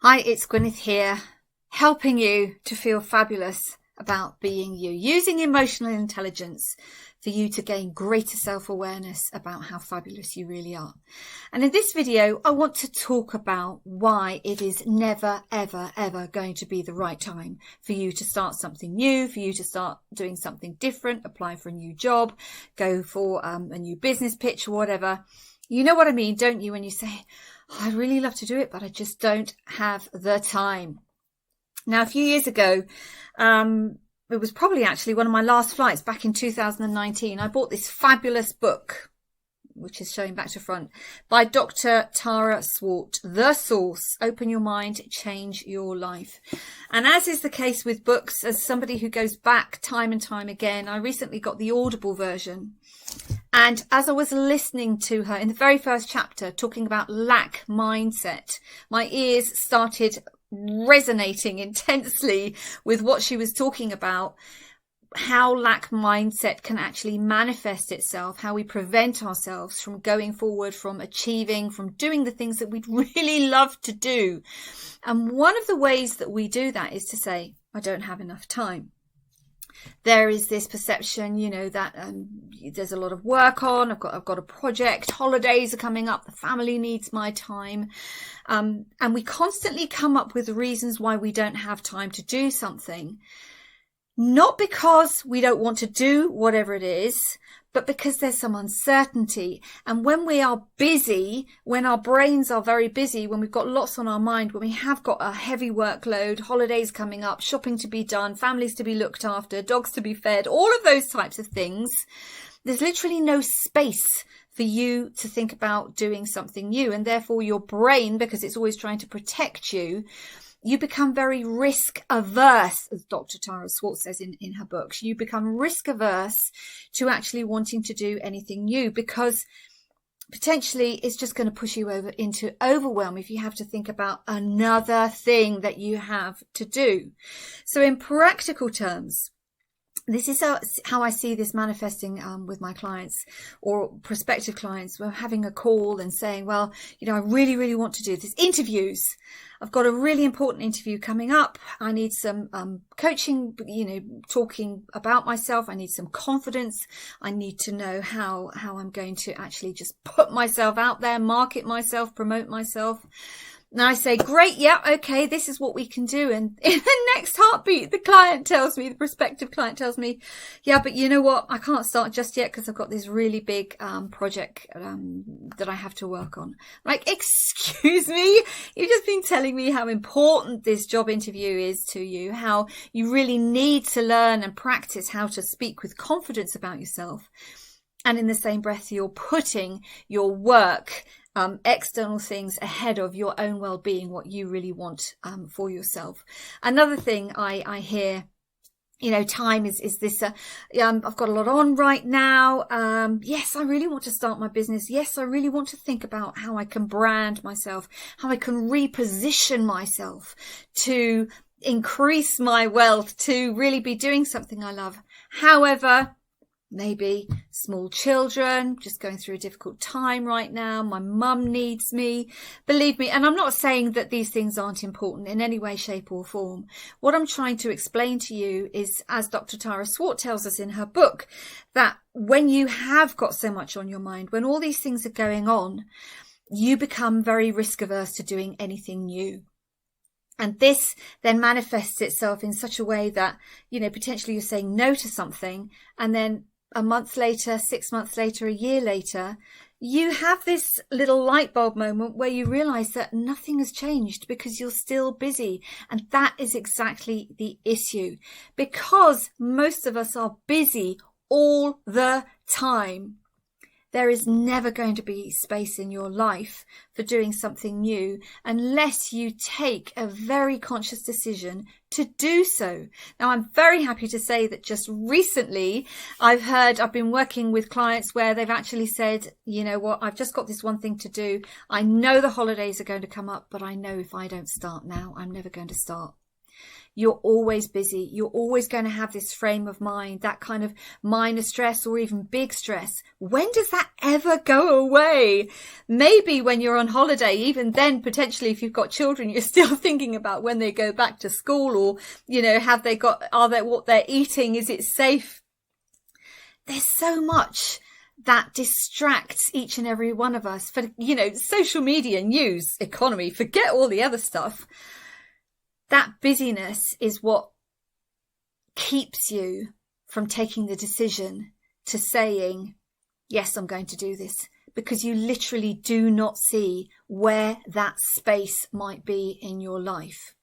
Hi, it's Gwyneth here, helping you to feel fabulous about being you, using emotional intelligence for you to gain greater self-awareness about how fabulous you really are. And in this video, I want to talk about why it is never, ever, ever going to be the right time for you to start something new, for you to start doing something different, apply for a new job, go for a new business pitch or whatever. You know what I mean, don't you, when you say, I'd really love to do it, but I just don't have the time. Now, a few years ago, it was probably actually one of my last flights back in 2019. I bought this fabulous book, which is showing back to front, by Dr. Tara Swart, The Source, Open Your Mind, Change Your Life. And as is the case with books, as somebody who goes back time and time again, I recently got the Audible version. And as I was listening to her in the very first chapter, talking about lack mindset, my ears started resonating intensely with what she was talking about, how lack mindset can actually manifest itself, how we prevent ourselves from going forward, from achieving, from doing the things that we'd really love to do. And one of the ways that we do that is to say, I don't have enough time. There is this perception, that there's a lot of work on. I've got a project. Holidays are coming up. The family needs my time. And we constantly come up with reasons why we don't have time to do something. Not because we don't want to do whatever it is, but because there's some uncertainty. And when we are busy, when our brains are very busy, when we've got lots on our mind, when we have got a heavy workload, holidays coming up, shopping to be done, families to be looked after, dogs to be fed, all of those types of things, there's literally no space for you to think about doing something new. And therefore your brain, because it's always trying to protect you, you become very risk averse, as Dr. Tara Swart says in her books. You become risk averse to actually wanting to do anything new, because potentially it's just going to push you over into overwhelm if you have to think about another thing that you have to do. So in practical terms, this is how I see this manifesting with my clients or prospective clients. We're having a call and saying, well, I really, really want to do this. Interviews. I've got a really important interview coming up. I need some coaching, talking about myself. I need some confidence. I need to know how I'm going to actually just put myself out there, market myself, promote myself. And I say, great, yeah, okay, this is what we can do. And in the next heartbeat, the prospective client tells me, yeah, but you know what? I can't start just yet because I've got this really big project that I have to work on. Like, excuse me? You've just been telling me how important this job interview is to you, how you really need to learn and practice how to speak with confidence about yourself. And in the same breath, you're putting your work, external things ahead of your own well-being, what you really want for yourself. Another thing I hear, time is this, I've got a lot on right now. Yes, I really want to start my business. Yes, I really want to think about how I can brand myself, how I can reposition myself to increase my wealth, to really be doing something I love. However, maybe small children, just going through a difficult time right now. My mum needs me. Believe me, and I'm not saying that these things aren't important in any way, shape or form. What I'm trying to explain to you is, as Dr. Tara Swart tells us in her book, that when you have got so much on your mind, when all these things are going on, you become very risk averse to doing anything new. And this then manifests itself in such a way that, potentially you're saying no to something, and then a month later, 6 months later, a year later, you have this little light bulb moment where you realize that nothing has changed because you're still busy. And that is exactly the issue, because most of us are busy all the time. There is never going to be space in your life for doing something new unless you take a very conscious decision to do so. Now, I'm very happy to say that just recently I've been working with clients where they've actually said, you know what, I've just got this one thing to do. I know the holidays are going to come up, but I know if I don't start now, I'm never going to start. You're always busy. You're always going to have this frame of mind, that kind of minor stress or even big stress. When does that ever go away? Maybe when you're on holiday, even then, potentially, if you've got children, you're still thinking about when they go back to school, or, what they're eating? Is it safe? There's so much that distracts each and every one of us for, social media, news, economy, forget all the other stuff. That busyness is what keeps you from taking the decision to saying, yes, I'm going to do this, because you literally do not see where that space might be in your life.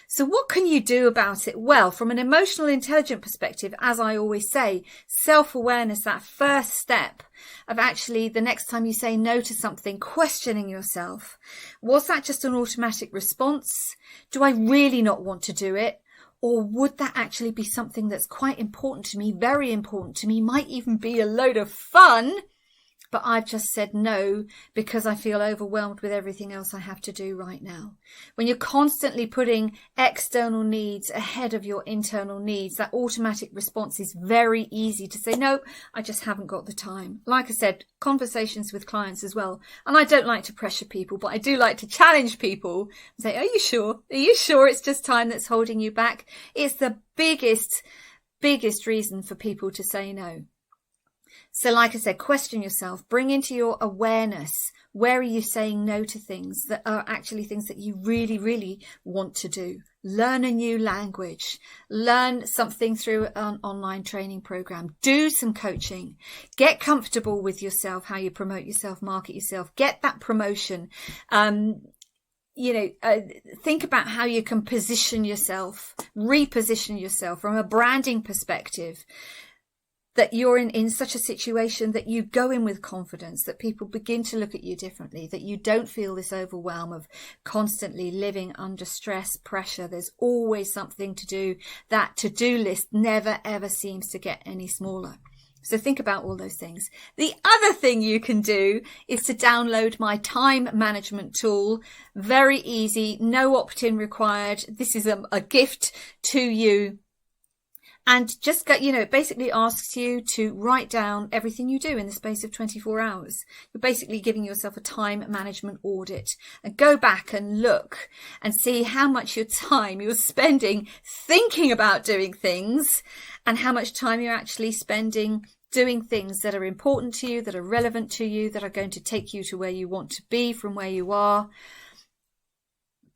So what can you do about it? Well, from an emotional intelligent perspective, as I always say, self-awareness, that first step of actually the next time you say no to something, questioning yourself. Was that just an automatic response? Do I really not want to do it? Or would that actually be something that's quite important to me, very important to me, might even be a load of fun? But I've just said no because I feel overwhelmed with everything else I have to do right now. When you're constantly putting external needs ahead of your internal needs, that automatic response is very easy to say, no, I just haven't got the time. Like I said, conversations with clients as well. And I don't like to pressure people, but I do like to challenge people and say, are you sure? Are you sure it's just time that's holding you back? It's the biggest reason for people to say no. So like I said, question yourself, bring into your awareness, where are you saying no to things that are actually things that you really, really want to do? Learn a new language, learn something through an online training program, do some coaching, get comfortable with yourself, how you promote yourself, market yourself, get that promotion. Think about how you can position yourself, reposition yourself from a branding perspective, that you're in such a situation that you go in with confidence, that people begin to look at you differently, that you don't feel this overwhelm of constantly living under stress, pressure. There's always something to do. That to-do list never, ever seems to get any smaller. So think about all those things. The other thing you can do is to download my time management tool. Very easy, no opt-in required. This is a gift to you. And just it basically asks you to write down everything you do in the space of 24 hours. You're basically giving yourself a time management audit, and go back and look and see how much your time you're spending thinking about doing things and how much time you're actually spending doing things that are important to you, that are relevant to you, that are going to take you to where you want to be from where you are.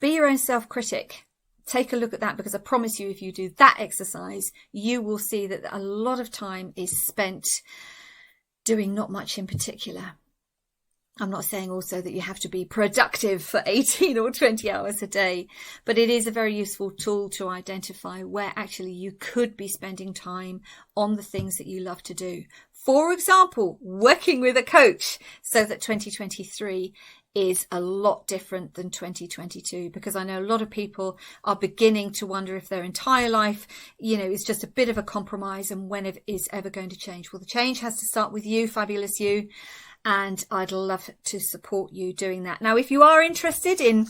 Be your own self-critic. Take a look at that, because I promise you, if you do that exercise, you will see that a lot of time is spent doing not much in particular. I'm not saying also that you have to be productive for 18 or 20 hours a day, but it is a very useful tool to identify where actually you could be spending time on the things that you love to do. For example, working with a coach, so that 2023 is a lot different than 2022, because I know a lot of people are beginning to wonder if their entire life, is just a bit of a compromise, and when it is ever going to change. Well, the change has to start with you, fabulous you, and I'd love to support you doing that. Now, if you are interested in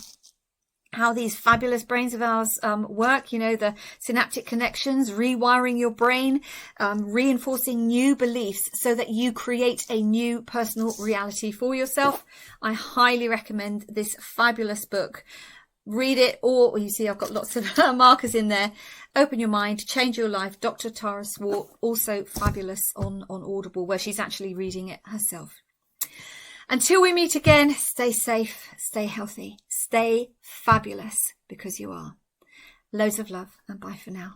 how these fabulous brains of ours work, the synaptic connections, rewiring your brain, reinforcing new beliefs so that you create a new personal reality for yourself, I highly recommend this fabulous book. Read it, or you see I've got lots of markers in there. Open Your Mind, Change Your Life, Dr. Tara Swart, also fabulous on Audible, where she's actually reading it herself. Until we meet again, stay safe, stay healthy, stay fabulous, because you are. Loads of love, and bye for now.